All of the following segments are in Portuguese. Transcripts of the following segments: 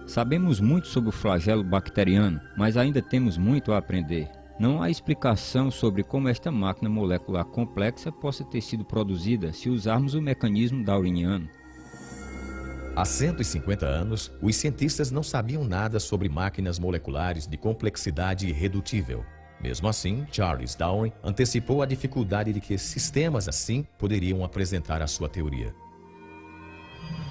Sabemos muito sobre o flagelo bacteriano, mas ainda temos muito a aprender. Não há explicação sobre como esta máquina molecular complexa possa ter sido produzida se usarmos o mecanismo darwiniano. Há 150 anos, os cientistas não sabiam nada sobre máquinas moleculares de complexidade irredutível. Mesmo assim, Charles Darwin antecipou a dificuldade de que sistemas assim poderiam apresentar a sua teoria.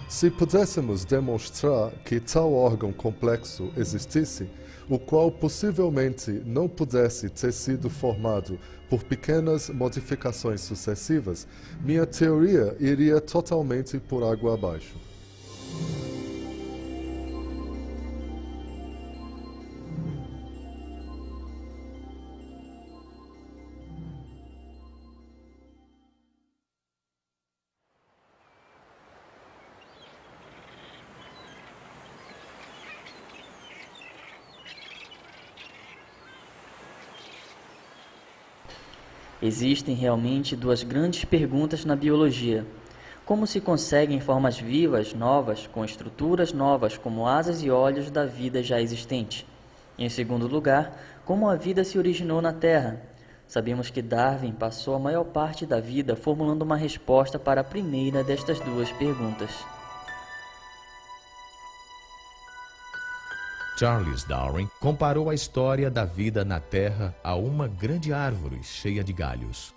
Se pudéssemos demonstrar que tal órgão complexo existisse, o qual possivelmente não pudesse ter sido formado por pequenas modificações sucessivas, minha teoria iria totalmente por água abaixo. Existem realmente duas grandes perguntas na biologia. Como se conseguem formas vivas novas, com estruturas novas como asas e olhos da vida já existente? Em segundo lugar, como a vida se originou na Terra? Sabemos que Darwin passou a maior parte da vida formulando uma resposta para a primeira destas duas perguntas. Charles Darwin comparou a história da vida na Terra a uma grande árvore cheia de galhos.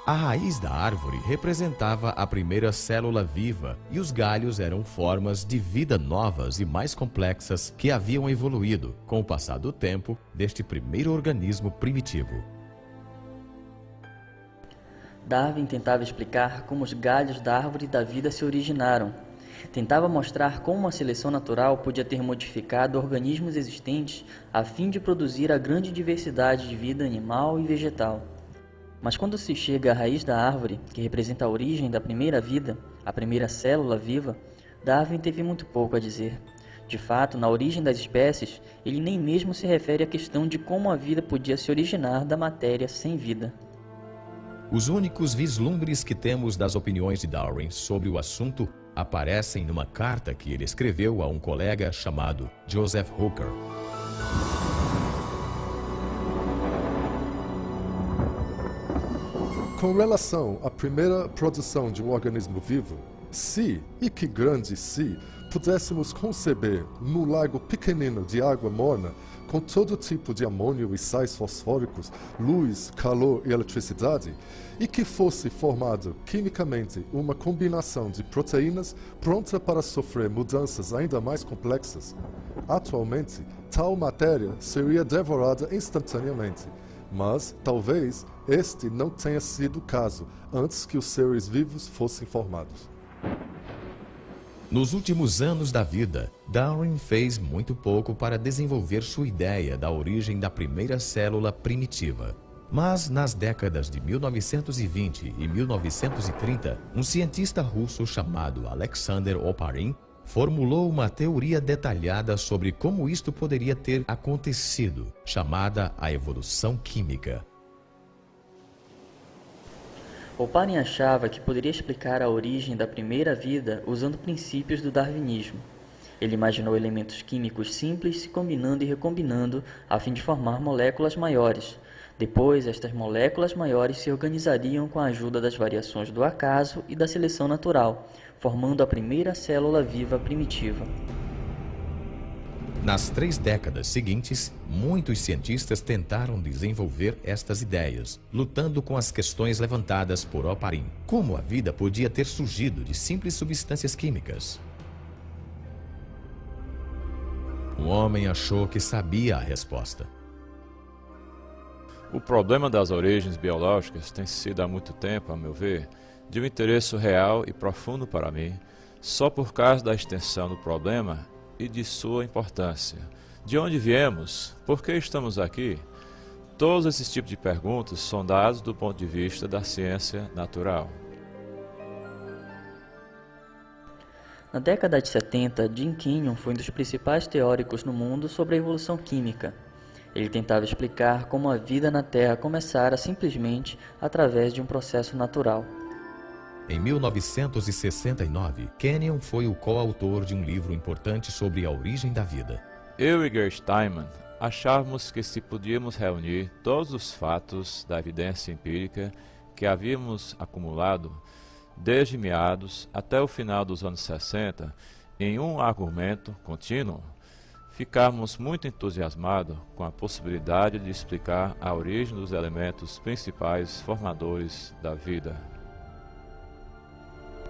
A raiz da árvore representava a primeira célula viva e os galhos eram formas de vida novas e mais complexas que haviam evoluído com o passar do tempo deste primeiro organismo primitivo. Darwin tentava explicar como os galhos da árvore da vida se originaram. Tentava mostrar como a seleção natural podia ter modificado organismos existentes a fim de produzir a grande diversidade de vida animal e vegetal. Mas quando se chega à raiz da árvore, que representa a origem da primeira vida, a primeira célula viva, Darwin teve muito pouco a dizer. De fato, na origem das espécies, ele nem mesmo se refere à questão de como a vida podia se originar da matéria sem vida. Os únicos vislumbres que temos das opiniões de Darwin sobre o assunto aparecem numa carta que ele escreveu a um colega chamado Joseph Hooker. Com relação à primeira produção de um organismo vivo, se, e que grande se, pudéssemos conceber num lago pequenino de água morna, com todo tipo de amônio e sais fosfóricos, luz, calor e eletricidade, e que fosse formado quimicamente uma combinação de proteínas pronta para sofrer mudanças ainda mais complexas, atualmente tal matéria seria devorada instantaneamente, mas talvez este não tenha sido o caso antes que os seres vivos fossem formados. Nos últimos anos da vida, Darwin fez muito pouco para desenvolver sua ideia da origem da primeira célula primitiva. Mas nas décadas de 1920 e 1930, um cientista russo chamado Alexander Oparin formulou uma teoria detalhada sobre como isto poderia ter acontecido, chamada a evolução química. Oparin achava que poderia explicar a origem da primeira vida usando princípios do darwinismo. Ele imaginou elementos químicos simples se combinando e recombinando a fim de formar moléculas maiores. Depois, estas moléculas maiores se organizariam com a ajuda das variações do acaso e da seleção natural, formando a primeira célula viva primitiva. Nas 3 décadas seguintes, muitos cientistas tentaram desenvolver estas ideias, lutando com as questões levantadas por Oparin. Como a vida podia ter surgido de simples substâncias químicas? Um homem achou que sabia a resposta. O problema das origens biológicas tem sido há muito tempo, a meu ver, de um interesse real e profundo para mim, só por causa da extensão do problema e de sua importância. De onde viemos? Por que estamos aqui? Todos esses tipos de perguntas são dados do ponto de vista da ciência natural. Na década de 70, Jim Kenyon foi um dos principais teóricos no mundo sobre a evolução química. Ele tentava explicar como a vida na Terra começara simplesmente através de um processo natural. Em 1969, Kenyon foi o coautor de um livro importante sobre a origem da vida. Eu e Gerd Steinman achávamos que se podíamos reunir todos os fatos da evidência empírica que havíamos acumulado desde meados até o final dos anos 60 em um argumento contínuo, ficamos muito entusiasmados com a possibilidade de explicar a origem dos elementos principais formadores da vida.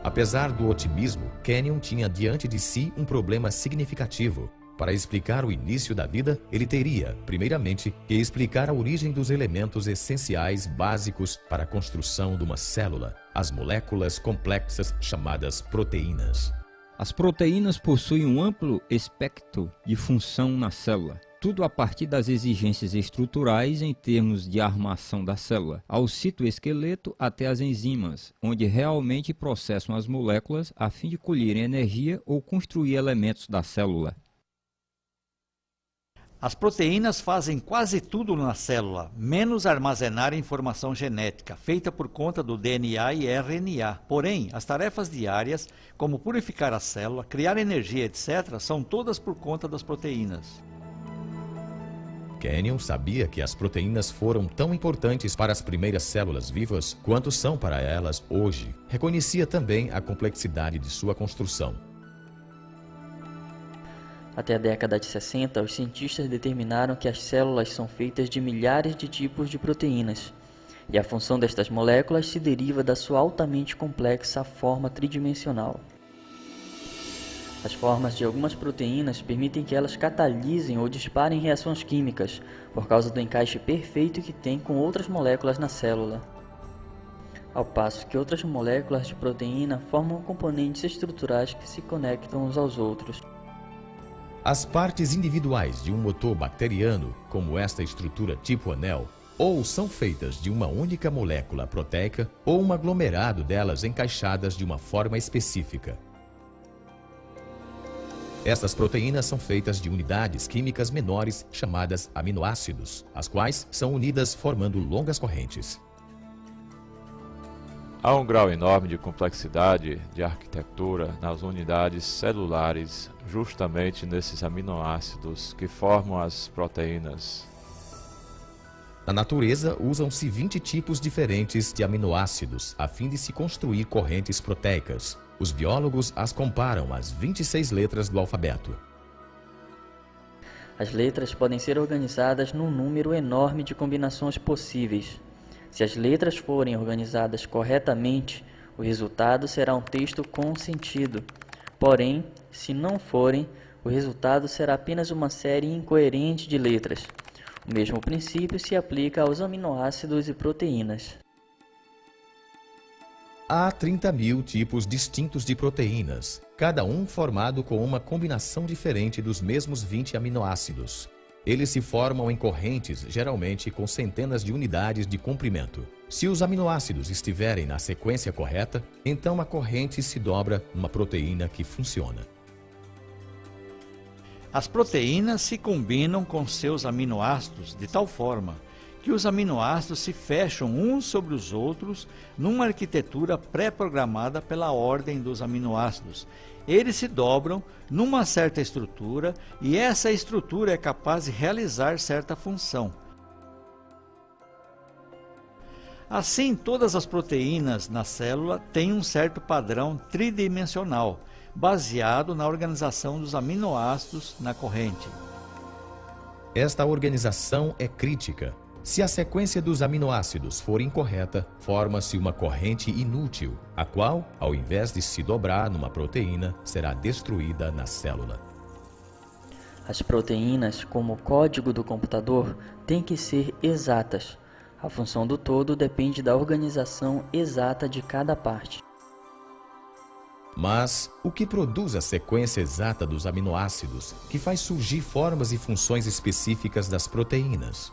Apesar do otimismo, Kenyon tinha diante de si um problema significativo. Para explicar o início da vida, ele teria, primeiramente, que explicar a origem dos elementos essenciais básicos para a construção de uma célula, as moléculas complexas chamadas proteínas. As proteínas possuem um amplo espectro de função na célula, tudo a partir das exigências estruturais em termos de armação da célula, ao citoesqueleto até as enzimas, onde realmente processam as moléculas a fim de colherem energia ou construir elementos da célula. As proteínas fazem quase tudo na célula, menos armazenar informação genética, feita por conta do DNA e RNA. Porém, as tarefas diárias, como purificar a célula, criar energia, etc., são todas por conta das proteínas. Kenyon sabia que as proteínas foram tão importantes para as primeiras células vivas quanto são para elas hoje. Reconhecia também a complexidade de sua construção. Até a década de 60, os cientistas determinaram que as células são feitas de milhares de tipos de proteínas, e a função destas moléculas se deriva da sua altamente complexa forma tridimensional. As formas de algumas proteínas permitem que elas catalisem ou disparem reações químicas, por causa do encaixe perfeito que tem com outras moléculas na célula. Ao passo que outras moléculas de proteína formam componentes estruturais que se conectam uns aos outros. As partes individuais de um motor bacteriano, como esta estrutura tipo anel, ou são feitas de uma única molécula proteica ou um aglomerado delas encaixadas de uma forma específica. Estas proteínas são feitas de unidades químicas menores chamadas aminoácidos, as quais são unidas formando longas correntes. Há um grau enorme de complexidade de arquitetura nas unidades celulares, justamente nesses aminoácidos que formam as proteínas. Na natureza, usam-se 20 tipos diferentes de aminoácidos a fim de se construir correntes proteicas. Os biólogos as comparam às 26 letras do alfabeto. As letras podem ser organizadas num número enorme de combinações possíveis. Se as letras forem organizadas corretamente, o resultado será um texto com sentido. Porém, se não forem, o resultado será apenas uma série incoerente de letras. O mesmo princípio se aplica aos aminoácidos e proteínas. Há 30.000 tipos distintos de proteínas, cada um formado com uma combinação diferente dos mesmos 20 aminoácidos. Eles se formam em correntes, geralmente com centenas de unidades de comprimento. Se os aminoácidos estiverem na sequência correta, então a corrente se dobra numa proteína que funciona. As proteínas se combinam com seus aminoácidos de tal forma que os aminoácidos se fecham uns sobre os outros numa arquitetura pré-programada pela ordem dos aminoácidos. Eles se dobram numa certa estrutura e essa estrutura é capaz de realizar certa função. Assim, todas as proteínas na célula têm um certo padrão tridimensional, baseado na organização dos aminoácidos na corrente. Esta organização é crítica. Se a sequência dos aminoácidos for incorreta, forma-se uma corrente inútil, a qual, ao invés de se dobrar numa proteína, será destruída na célula. As proteínas, como o código do computador, têm que ser exatas. A função do todo depende da organização exata de cada parte. Mas o que produz a sequência exata dos aminoácidos, que faz surgir formas e funções específicas das proteínas?